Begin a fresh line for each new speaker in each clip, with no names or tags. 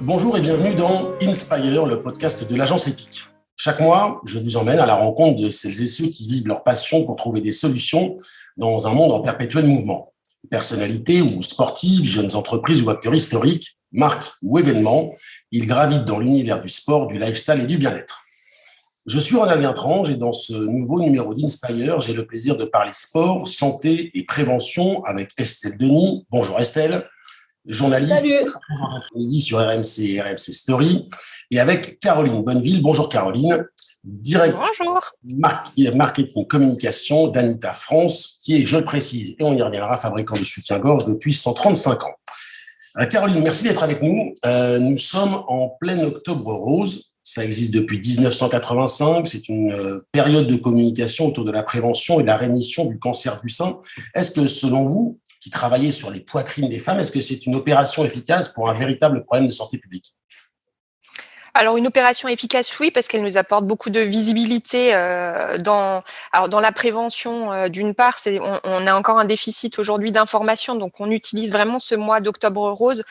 Bonjour et bienvenue dans Inspire, le podcast de l'agence EPIC. Chaque mois, je vous emmène à la rencontre de celles et ceux qui vivent leur passion pour trouver des solutions dans un monde en perpétuel mouvement. Personnalités ou sportives, jeunes entreprises ou acteurs historiques, marques ou événements, ils gravitent dans l'univers du sport, du lifestyle et du bien-être. Je suis Ronald Guintrange et dans ce nouveau numéro d'Inspire, j'ai le plaisir de parler sport, santé et prévention avec Estelle Denis. Bonjour Estelle, journaliste
Salut.
après-midi sur RMC et RMC Story, et avec Caroline Bonneville. Bonjour Caroline, directrice
Bonjour.
marketing communication d'Anita France, qui est, je le précise, et on y reviendra, fabricant de soutien-gorge depuis 135 ans. Caroline, merci d'être avec nous. Nous sommes en plein octobre rose. Ça existe depuis 1985. C'est une période de communication autour de la prévention et de la rémission du cancer du sein. Est-ce que, selon vous, qui travaillez sur les poitrines des femmes, est-ce que c'est une opération efficace pour un véritable problème de santé publique ?
Alors une opération efficace, oui, parce qu'elle nous apporte beaucoup de visibilité dans la prévention. D'une part, on a encore un déficit aujourd'hui d'information, donc on utilise vraiment ce mois d'octobre rose.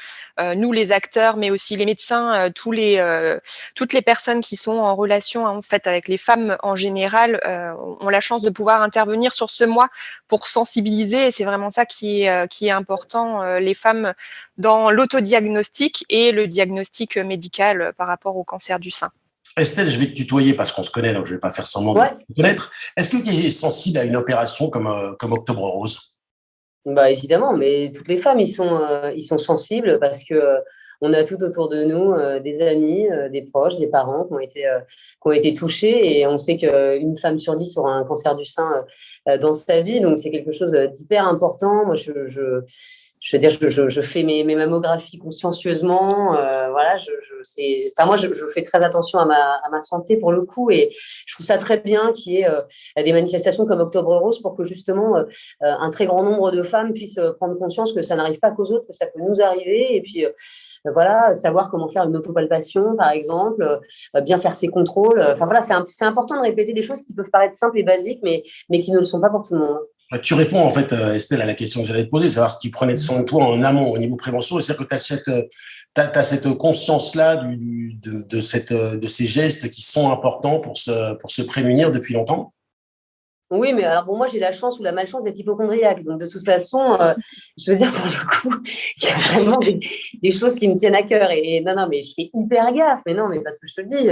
Nous, les acteurs, mais aussi les médecins, toutes les personnes qui sont en relation en fait avec les femmes en général, ont la chance de pouvoir intervenir sur ce mois pour sensibiliser. Et c'est vraiment ça qui est important, les femmes dans l'autodiagnostic et le diagnostic médical par rapport au cancer du sein.
Estelle, je vais te tutoyer parce qu'on se connaît, donc je ne vais pas faire semblant de te connaître. Est-ce que tu es sensible à une opération comme Octobre Rose ?
Bah évidemment, mais toutes les femmes, ils sont sensibles parce que on a tout autour de nous des amis, des proches, des parents qui ont été touchés, et on sait qu'une femme sur 10 aura un cancer du sein dans sa vie, donc c'est quelque chose d'hyper important. Moi, je veux dire, je fais mes mammographies consciencieusement. Voilà, moi, je fais très attention à ma santé pour le coup, et je trouve ça très bien qu'il y ait des manifestations comme Octobre Rose pour que justement un très grand nombre de femmes puissent prendre conscience que ça n'arrive pas qu'aux autres, que ça peut nous arriver, et puis voilà, savoir comment faire une autopalpation, par exemple, bien faire ses contrôles. Enfin voilà, c'est important de répéter des choses qui peuvent paraître simples et basiques, mais qui ne le sont pas pour tout le monde.
Tu réponds en fait, Estelle, à la question que j'allais te poser, savoir si tu prenais soin de toi en amont au niveau prévention. C'est-à-dire que tu as cette conscience-là de ces gestes qui sont importants pour se prémunir depuis longtemps.
Oui, mais alors bon, moi j'ai la chance ou la malchance d'être hypocondriaque, donc de toute façon, je veux dire, pour le coup, il y a vraiment des choses qui me tiennent à cœur, et non, mais je fais hyper gaffe, mais non, mais parce que je te le dis,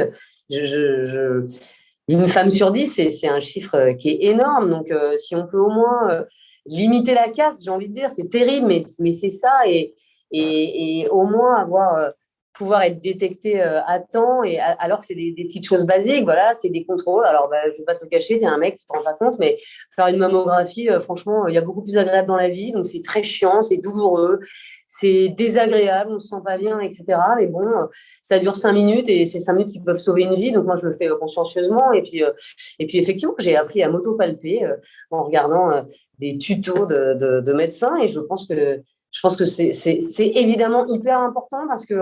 une femme sur 10, c'est un chiffre qui est énorme. Donc, si on peut au moins limiter la casse, j'ai envie de dire, c'est terrible, mais c'est ça. Et au moins pouvoir être détecté à temps, alors que c'est des petites choses basiques. Voilà, c'est des contrôles. Alors, je ne vais pas te le cacher, tu es un mec, tu ne te rends pas compte, mais faire une mammographie, franchement, il y a beaucoup plus agréable dans la vie. Donc, c'est très chiant, c'est douloureux. C'est désagréable, on ne se sent pas bien, etc. Mais bon, ça dure 5 minutes, et c'est 5 minutes qui peuvent sauver une vie. Donc, moi, je le fais consciencieusement. Et puis, effectivement, j'ai appris à m'autopalper en regardant des tutos de médecins. Et je pense que c'est évidemment hyper important parce que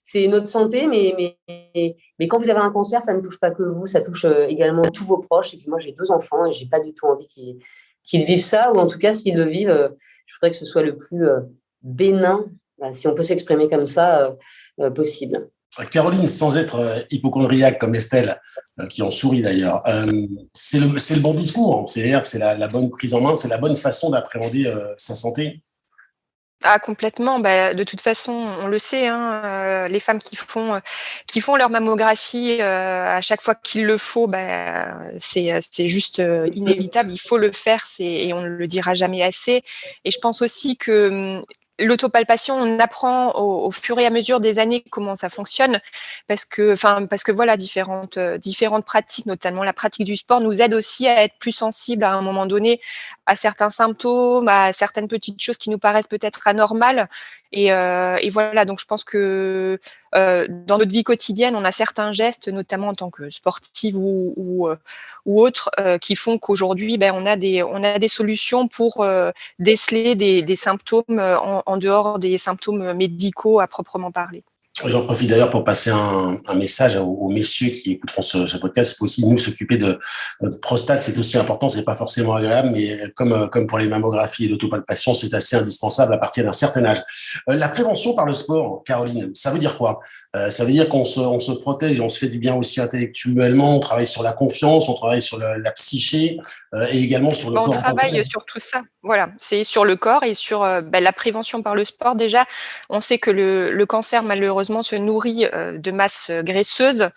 c'est notre santé. Mais quand vous avez un cancer, ça ne touche pas que vous, ça touche également tous vos proches. Et puis, moi, j'ai 2 enfants et je n'ai pas du tout envie qu'ils vivent ça. Ou en tout cas, s'ils le vivent, je voudrais que ce soit le plus bénin, si on peut s'exprimer comme ça, possible.
Caroline, sans être hypocondriaque comme Estelle, qui en sourit d'ailleurs, c'est le bon discours, c'est-à-dire que c'est la bonne prise en main, c'est la bonne façon d'appréhender sa santé.
Ah, complètement. De toute façon, on le sait, hein, les femmes qui font leur mammographie à chaque fois qu'il le faut, c'est juste inévitable. Il faut le faire, et on ne le dira jamais assez. Et je pense aussi que l'autopalpation, on apprend au fur et à mesure des années comment ça fonctionne, parce que voilà, différentes pratiques, notamment la pratique du sport, nous aident aussi à être plus sensibles à un moment donné à certains symptômes, à certaines petites choses qui nous paraissent peut-être anormales. Et voilà, donc je pense que dans notre vie quotidienne, on a certains gestes, notamment en tant que sportive ou autre, qui font qu'aujourd'hui, on a des solutions pour déceler des symptômes en dehors des symptômes médicaux à proprement parler.
J'en profite d'ailleurs pour passer un message aux messieurs qui écouteront ce podcast. Il faut aussi nous s'occuper de notre prostate. C'est aussi important. C'est pas forcément agréable, mais comme pour les mammographies et l'autopalpation, c'est assez indispensable à partir d'un certain âge. La prévention par le sport, Caroline, ça veut dire quoi? Ça veut dire on se protège et on se fait du bien aussi intellectuellement. On travaille sur la confiance, on travaille sur la psyché et également sur le corps.
On travaille sur tout ça. Voilà, c'est sur le corps et sur la prévention par le sport. Déjà, on sait que le cancer, malheureusement, se nourrit de masse graisseuse.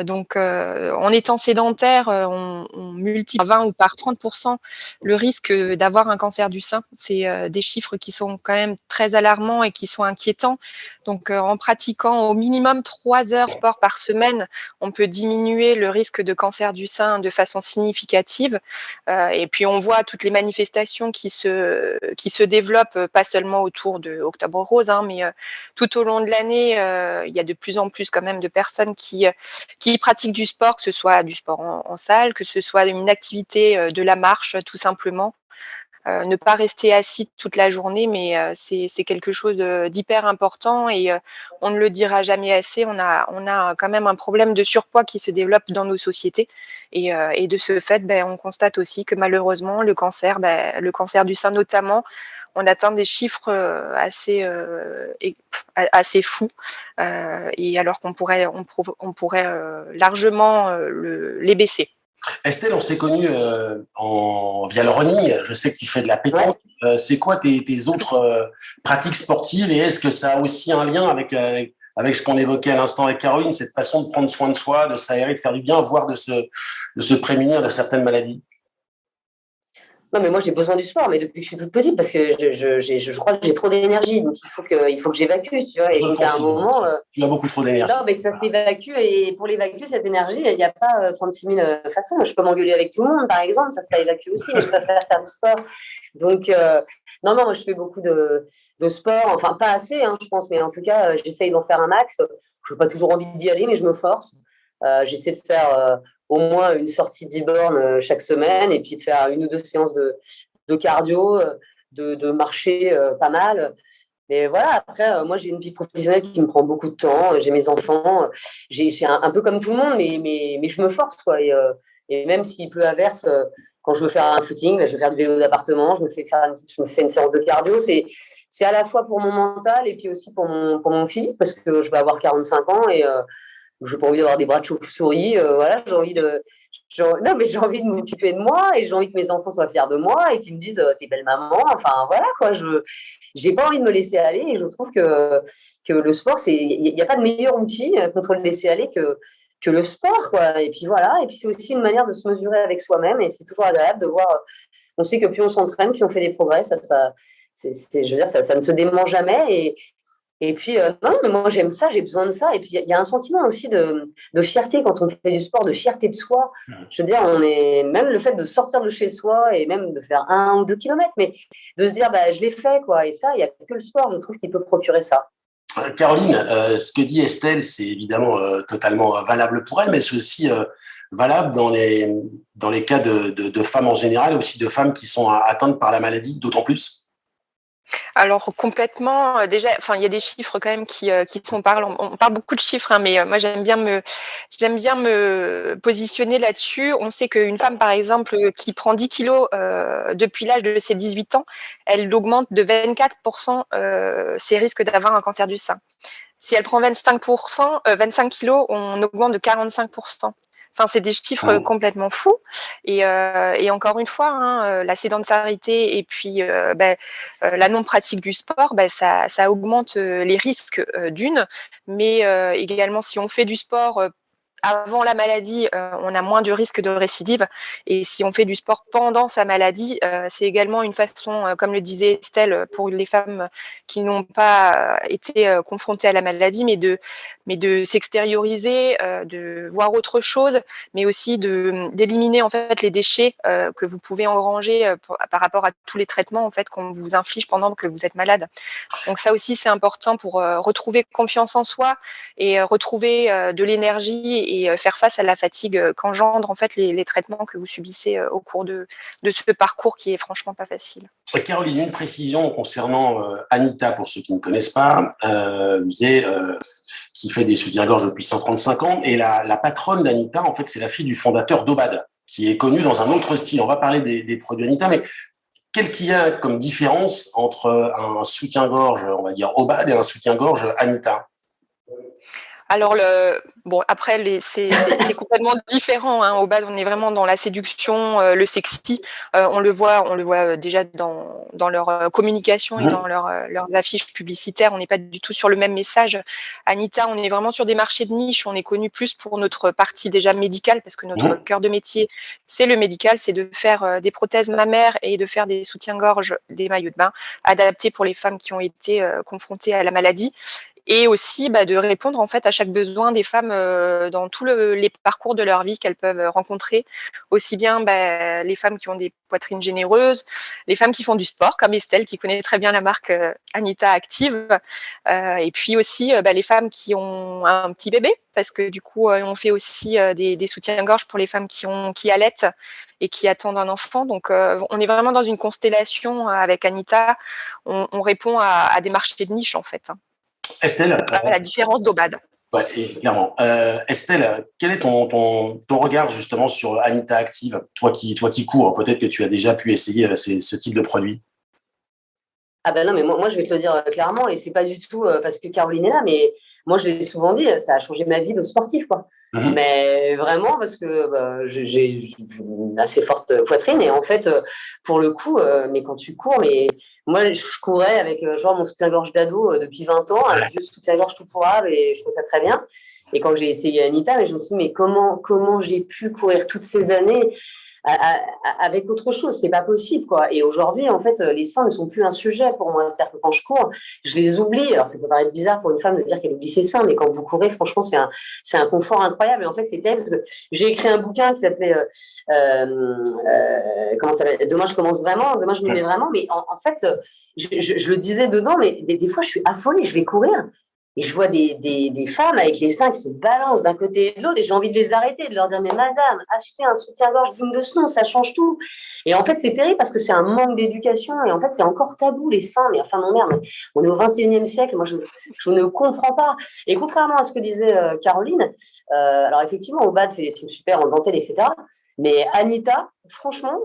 Donc, en étant sédentaire, on multiplie par 20 ou par 30% le risque d'avoir un cancer du sein. C'est des chiffres qui sont quand même très alarmants et qui sont inquiétants. Donc, en pratiquant au minimum 3 heures de sport par semaine, on peut diminuer le risque de cancer du sein de façon significative. Et puis, on voit toutes les manifestations qui se développent, pas seulement autour de Octobre Rose, mais tout au long de l'année, il y a de plus en plus quand même de personnes qui pratiquent du sport, que ce soit du sport en salle, que ce soit une activité de la marche, tout simplement. Ne pas rester assis toute la journée, mais c'est quelque chose d'hyper important et on ne le dira jamais assez. On a quand même un problème de surpoids qui se développe dans nos sociétés et de ce fait, on constate aussi que malheureusement le cancer du sein notamment, on atteint des chiffres assez fous et alors qu'on pourrait largement les baisser.
Estelle, on s'est connus via le running. Je sais que tu fais de la pétanque.
Ouais.
C'est quoi tes autres pratiques sportives et est-ce que ça a aussi un lien avec ce qu'on évoquait à l'instant avec Caroline, cette façon de prendre soin de soi, de s'aérer, de faire du bien, voire de se prémunir de certaines maladies?
Non, mais moi, j'ai besoin du sport, mais depuis que je suis toute petite, parce que je crois que j'ai trop d'énergie, donc il faut que j'évacue, tu vois. Et donc, à un moment.
Tu as beaucoup trop d'énergie.
Non, mais ça s'évacue, et pour l'évacuer, cette énergie, il n'y a pas 36 000 façons. Moi, je peux m'engueuler avec tout le monde, par exemple, ça évacue aussi, mais je préfère faire du sport. Donc, non, moi, je fais beaucoup de sport, enfin, pas assez, je pense, mais en tout cas, j'essaye d'en faire un max. Je n'ai pas toujours envie d'y aller, mais je me force. J'essaie de faire au moins une sortie de 10 bornes chaque semaine et puis de faire 1 ou 2 séances de cardio, de marcher pas mal. Mais voilà, après, moi, j'ai une vie professionnelle qui me prend beaucoup de temps. J'ai mes enfants. J'ai un peu comme tout le monde, mais je me force, quoi. Et même s'il pleut à verse, quand je veux faire un footing, je vais faire du vélo d'appartement, je me fais une séance de cardio. C'est à la fois pour mon mental et puis aussi pour mon physique, parce que je vais avoir 45 ans et je n'ai pas envie d'avoir des bras de chauve-souris. Voilà, non, mais j'ai envie de m'occuper de moi et j'ai envie que mes enfants soient fiers de moi et qu'ils me disent t'es belle maman. Enfin, voilà, quoi. J'ai pas envie de me laisser aller et je trouve que le sport, il n'y a pas de meilleur outil contre le laisser aller que le sport, quoi. Et puis voilà, et puis c'est aussi une manière de se mesurer avec soi-même et c'est toujours agréable de voir. On sait que plus on s'entraîne, plus on fait des progrès. Je veux dire, ça ne se dément jamais. Et puis, non, mais moi, j'aime ça, j'ai besoin de ça. Et puis, il y a un sentiment aussi de fierté quand on fait du sport, de fierté de soi. Je veux dire, même le fait de sortir de chez soi et même de faire 1 ou 2 kilomètres, mais de se dire, je l'ai fait, quoi. Et ça, il n'y a que le sport, je trouve, qui peut procurer ça.
Caroline, ce que dit Estelle, c'est évidemment totalement valable pour elle, mais c'est aussi valable dans les cas de femmes en général, et aussi de femmes qui sont atteintes par la maladie, d'autant plus.
Alors complètement, déjà, enfin il y a des chiffres quand même qui sont parlants. On parle beaucoup de chiffres, mais moi j'aime bien me positionner là-dessus. On sait qu'une femme, par exemple, qui prend 10 kilos depuis l'âge de ses 18 ans, elle augmente de 24% ses risques d'avoir un cancer du sein. Si elle prend 25 kilos, on augmente de 45%. Enfin, c'est des chiffres complètement fous. Et encore une fois, la sédentarité et puis la non-pratique du sport, ça augmente les risques d'une, mais également si on fait du sport avant la maladie, on a moins de risques de récidive. Et si on fait du sport pendant sa maladie, c'est également une façon, comme le disait Estelle, pour les femmes qui n'ont pas été confrontées à la maladie, mais de s'extérioriser, de voir autre chose, mais aussi d'éliminer en fait les déchets que vous pouvez engranger par rapport à tous les traitements en fait qu'on vous inflige pendant que vous êtes malade. Donc ça aussi c'est important pour retrouver confiance en soi et retrouver de l'énergie et faire face à la fatigue qu'engendrent en fait les traitements que vous subissez au cours de ce parcours qui est franchement pas facile.
Caroline, une précision concernant Anita, pour ceux qui ne connaissent pas, qui fait des soutiens-gorge depuis 135 ans. Et la patronne d'Anita, en fait, c'est la fille du fondateur d'Obad, qui est connu dans un autre style. On va parler des produits Anita, mais quel qu'il y a comme différence entre un soutien-gorge, on va dire Obad, et un soutien-gorge Anita?
Alors, après, c'est complètement différent. Au bas, on est vraiment dans la séduction, le sexy. On le voit déjà dans leur communication et dans leurs affiches publicitaires. On n'est pas du tout sur le même message. Anita, on est vraiment sur des marchés de niche. On est connu plus pour notre partie déjà médicale, parce que notre cœur de métier, c'est le médical, c'est de faire des prothèses mammaires et de faire des soutiens-gorge, des maillots de bain adaptés pour les femmes qui ont été confrontées à la maladie. Et aussi de répondre en fait à chaque besoin des femmes dans tous les parcours de leur vie qu'elles peuvent rencontrer, aussi bien les femmes qui ont des poitrines généreuses, les femmes qui font du sport comme Estelle qui connaît très bien la marque Anita Active, et puis aussi les femmes qui ont un petit bébé, parce que du coup on fait aussi des soutiens-gorge pour les femmes qui allaitent et qui attendent un enfant. Donc on est vraiment dans une constellation avec Anita. On répond à des marchés de niche en fait.
Estelle,
la différence d'Obad.
Ouais, clairement. Estelle, quel est ton regard justement sur Anita Active, toi qui cours, peut-être que tu as déjà pu essayer ce type de produit?
Ah ben non, mais moi je vais te le dire clairement, et c'est pas du tout parce que Caroline est là, mais moi je l'ai souvent dit, ça a changé ma vie de sportif, quoi. Mais vraiment parce que j'ai une assez forte poitrine, et en fait, pour le coup, mais quand tu cours, mais moi je courais avec genre mon soutien-gorge d'ado depuis 20 ans, un vieux soutien-gorge tout pourrave, et je trouve ça très bien. Et quand j'ai essayé Anita, mais je me suis dit, mais comment j'ai pu courir toutes ces années avec autre chose, c'est pas possible, quoi. Et aujourd'hui, en fait, les seins ne sont plus un sujet pour moi. C'est-à-dire que quand je cours, je les oublie. Alors, ça peut paraître bizarre pour une femme de dire qu'elle oublie ses seins, mais quand vous courez, franchement, c'est un confort incroyable. Et en fait, c'est terrible parce que j'ai écrit un bouquin qui s'appelait comment ça s'appelle, Demain je commence vraiment, demain je m'y mets vraiment. Mais en fait, je le disais dedans, mais des fois, je suis affolée. Je vais courir. Et je vois des femmes avec les seins qui se balancent d'un côté et de l'autre, et j'ai envie de les arrêter, de leur dire, mais madame, achetez un soutien-gorge digne de ce nom, ça change tout. Et en fait, c'est terrible parce que c'est un manque d'éducation, et en fait, c'est encore tabou, les seins. Mais enfin, mon merde, on est au 21e siècle, moi, je ne comprends pas. Et contrairement à ce que disait Caroline, alors effectivement, Obad fait des trucs super en dentelle, etc. Mais Anita, franchement,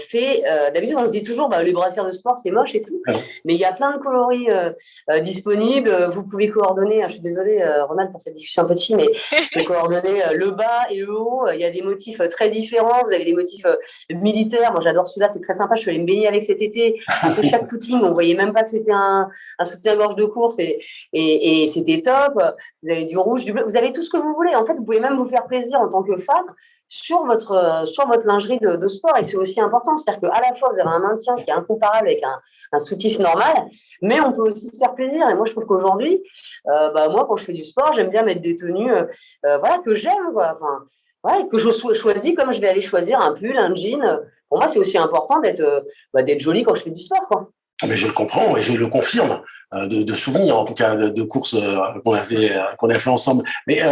fait. D'habitude, on se dit toujours, les brassières de sport, c'est moche et tout. Mais il y a plein de coloris disponibles. Vous pouvez coordonner. Je suis désolée, Romane, pour cette discussion un peu de fille, mais vous pouvez coordonner le bas et le haut. Il y a des motifs très différents. Vous avez des motifs militaires. Moi, j'adore celui-là. C'est très sympa. Je suis allée me baigner avec cet été. Après chaque footing, on voyait même pas que c'était un soutien-gorge de course, et c'était top. Vous avez du rouge, du bleu. Vous avez tout ce que vous voulez. En fait, vous pouvez même vous faire plaisir en tant que femme sur votre lingerie de sport, et c'est aussi important, c'est-à-dire qu'à la fois vous avez un maintien qui est incomparable avec un soutif normal, mais on peut aussi se faire plaisir. Et moi je trouve qu'aujourd'hui, moi quand je fais du sport, j'aime bien mettre des tenues que j'aime, quoi. Enfin, que je choisis comme je vais aller choisir un pull, un jean. Pour moi c'est aussi important d'être jolie quand je fais du sport, quoi.
Mais je le comprends et je le confirme, de souvenirs en tout cas de courses qu'on a fait ensemble. Mais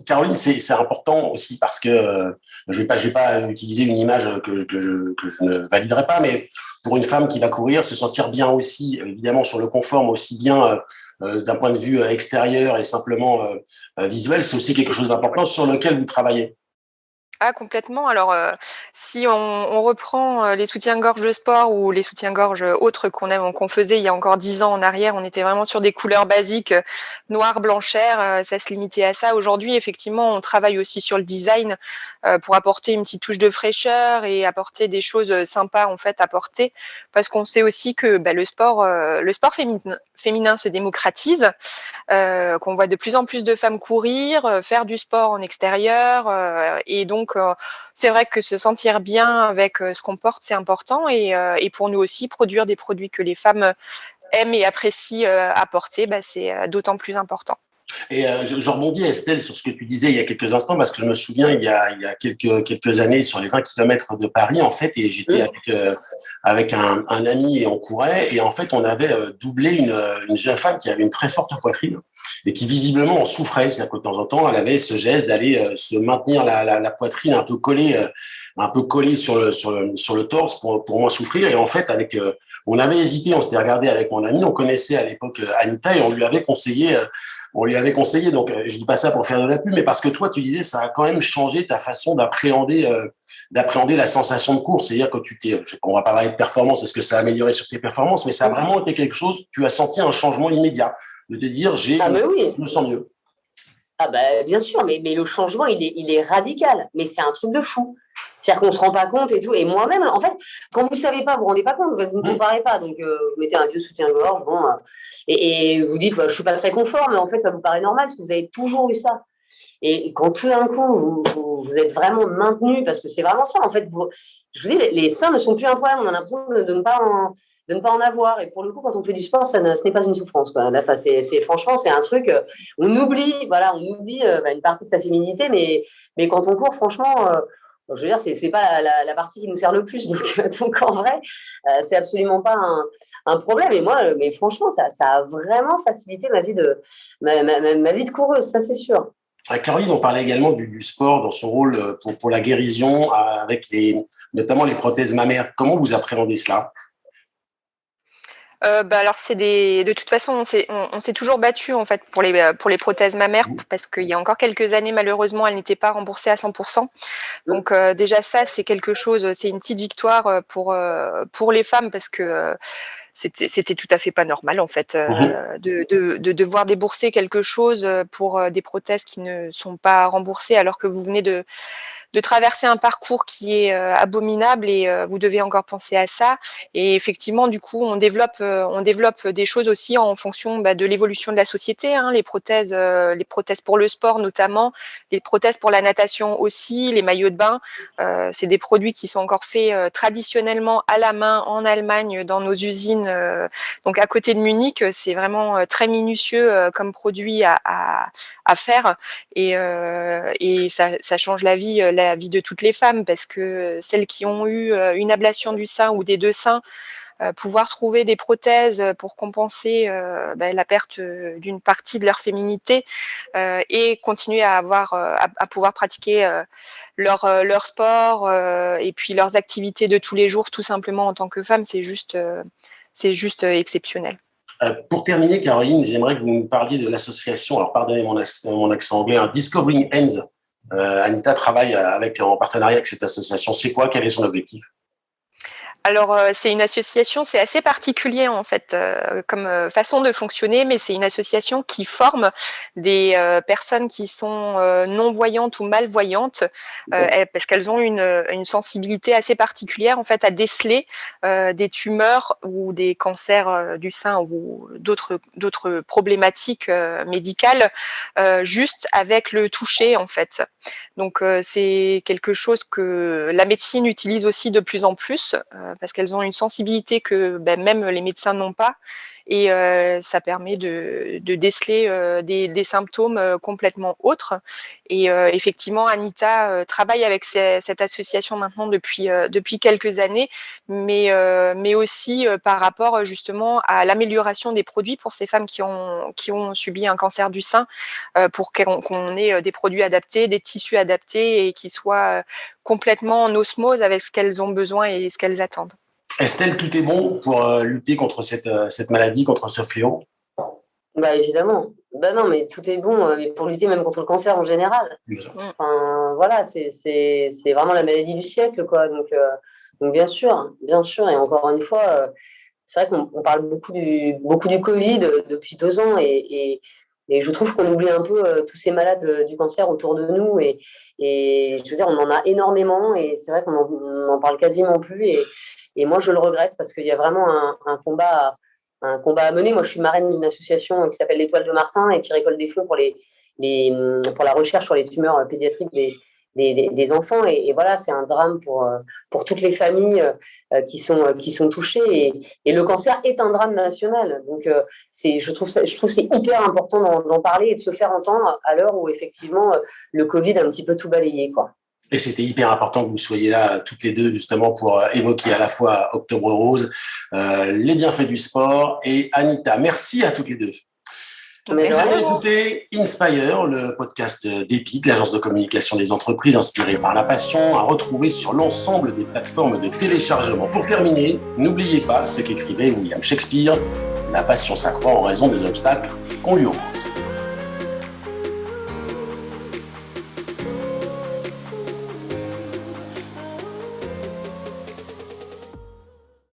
Caroline, c'est important aussi parce que je vais pas utiliser une image que je ne validerai pas, mais pour une femme qui va courir, se sentir bien aussi, évidemment sur le confort, mais aussi bien d'un point de vue extérieur et simplement visuel, c'est aussi quelque chose d'important sur lequel vous travaillez.
Ah, complètement. Alors, si on reprend les soutiens-gorge de sport ou les soutiens-gorge autres qu'on faisait il y a encore 10 ans en arrière, on était vraiment sur des couleurs basiques, noir, blanchère, ça se limitait à ça. Aujourd'hui, effectivement, on travaille aussi sur le design pour apporter une petite touche de fraîcheur et apporter des choses sympas en fait à porter, parce qu'on sait aussi que le sport féminin se démocratise, qu'on voit de plus en plus de femmes courir, faire du sport en extérieur, et donc c'est vrai que se sentir bien avec ce qu'on porte, c'est important, et pour nous aussi, produire des produits que les femmes aiment et apprécient à porter, c'est d'autant plus important.
Et je rebondis, Estelle, sur ce que tu disais il y a quelques instants, parce que je me souviens, il y a quelques années, sur les 20 km de Paris, en fait, et j'étais avec un ami et on courait. Et en fait, on avait doublé une jeune femme qui avait une très forte poitrine et qui visiblement en souffrait. C'est-à-dire que de temps en temps, elle avait ce geste d'aller se maintenir la poitrine un peu collée sur le torse pour moins souffrir. Et en fait, on avait hésité, on s'était regardé avec mon ami, on connaissait à l'époque Anita et on lui avait conseillé. Donc, je dis pas ça pour faire de la pub, mais parce que toi, tu disais, ça a quand même changé ta façon d'appréhender la sensation de course. C'est-à-dire que on va pas parler de performance, est-ce que ça a amélioré sur tes performances, mais ça a vraiment été quelque chose, tu as senti un changement immédiat, de te dire,
oui.
je me sens mieux.
Ah bah, bien sûr, mais le changement, il est radical. Mais c'est un truc de fou. C'est-à-dire qu'on ne se rend pas compte et tout. Et moi-même, en fait, quand vous ne savez pas, vous ne vous rendez pas compte, vous ne comparez pas. Donc, vous mettez un vieux soutien-gorge, bon, et vous dites, bah, je ne suis pas très confort, mais en fait, ça vous paraît normal parce que vous avez toujours eu ça. Et quand tout d'un coup, vous êtes vraiment maintenu, parce que c'est vraiment ça, en fait, je vous dis, les seins ne sont plus un problème. On a l'impression de ne pas en avoir. Et pour le coup, quand on fait du sport, ce n'est pas une souffrance, quoi. Là, franchement, c'est un truc, on oublie une partie de sa féminité, mais quand on court, franchement, je veux dire, c'est pas la partie qui nous sert le plus. Donc en vrai, c'est absolument pas un problème. Et moi, mais franchement, ça a vraiment facilité ma vie ma vie de coureuse, ça c'est sûr.
Caroline, on parlait également du sport dans son rôle pour la guérison, avec notamment les prothèses mammaires. Comment vous appréhendez cela?
Alors de toute façon, on s'est toujours battu en fait pour les prothèses mammaires parce qu'il y a encore quelques années, malheureusement, elles n'étaient pas remboursées à 100%. Donc déjà ça, c'est quelque chose, c'est une petite victoire pour les femmes parce que c'était tout à fait pas normal en fait de devoir débourser quelque chose pour des prothèses qui ne sont pas remboursées alors que vous venez de traverser un parcours qui est abominable et vous devez encore penser à ça. Et effectivement, du coup, on développe des choses aussi en fonction de l'évolution de la société. Hein, les prothèses pour le sport notamment, les prothèses pour la natation aussi, les maillots de bain. C'est des produits qui sont encore faits traditionnellement à la main en Allemagne dans nos usines. Donc à côté de Munich, c'est vraiment très minutieux comme produit à faire et ça change la vie de toutes les femmes parce que celles qui ont eu une ablation du sein ou des deux seins, pouvoir trouver des prothèses pour compenser la perte d'une partie de leur féminité et continuer à pouvoir pratiquer leur sport et puis leurs activités de tous les jours tout simplement en tant que femme, c'est juste exceptionnel.
Pour terminer, Caroline, j'aimerais que vous nous parliez de l'association, alors pardonnez mon accent anglais, Discovering Hands. Anita travaille en partenariat avec cette association. C'est quoi? Quel est son objectif?
Alors, c'est une association, c'est assez particulier en fait comme façon de fonctionner, mais c'est une association qui forme des personnes qui sont non-voyantes ou malvoyantes parce qu'elles ont une sensibilité assez particulière en fait à déceler des tumeurs ou des cancers du sein ou d'autres problématiques médicales juste avec le toucher en fait. Donc, c'est quelque chose que la médecine utilise aussi de plus en plus parce qu'elles ont une sensibilité que même les médecins n'ont pas et ça permet de déceler des symptômes complètement autres. Et effectivement, Anita travaille avec cette association maintenant depuis quelques années, mais aussi par rapport justement à l'amélioration des produits pour ces femmes qui ont subi un cancer du sein, pour qu'on ait des produits adaptés, des tissus adaptés et qui soient complètement en osmose avec ce qu'elles ont besoin et ce qu'elles attendent.
Estelle, tout est bon pour lutter contre cette maladie, contre ce fléau?
Bah évidemment. Bah non, mais tout est bon mais pour lutter même contre le cancer en général. Enfin, voilà, c'est vraiment la maladie du siècle, quoi. Donc bien sûr. Et encore une fois, c'est vrai qu'on parle beaucoup du Covid depuis 2 ans et je trouve qu'on oublie un peu tous ces malades du cancer autour de nous et je veux dire, on en a énormément et c'est vrai qu'on en parle quasiment plus et moi, je le regrette parce qu'il y a vraiment un combat à mener. Moi, je suis marraine d'une association qui s'appelle l'Étoile de Martin et qui récolte des fonds pour la recherche sur les tumeurs pédiatriques des enfants. Et voilà, c'est un drame pour toutes les familles qui sont touchées. Et le cancer est un drame national. Donc, je trouve c'est hyper important d'en parler et de se faire entendre à l'heure où, effectivement, le Covid a un petit peu tout balayé, quoi.
Et c'était hyper important que vous soyez là toutes les deux justement pour évoquer à la fois Octobre Rose, les bienfaits du sport et Anita. Merci à toutes les deux. Vous avez écouté Inspire, le podcast d'Epic, l'agence de communication des entreprises inspirée par la passion, à retrouver sur l'ensemble des plateformes de téléchargement. Pour terminer, n'oubliez pas ce qu'écrivait William Shakespeare, la passion s'accroît en raison des obstacles qu'on lui oppose.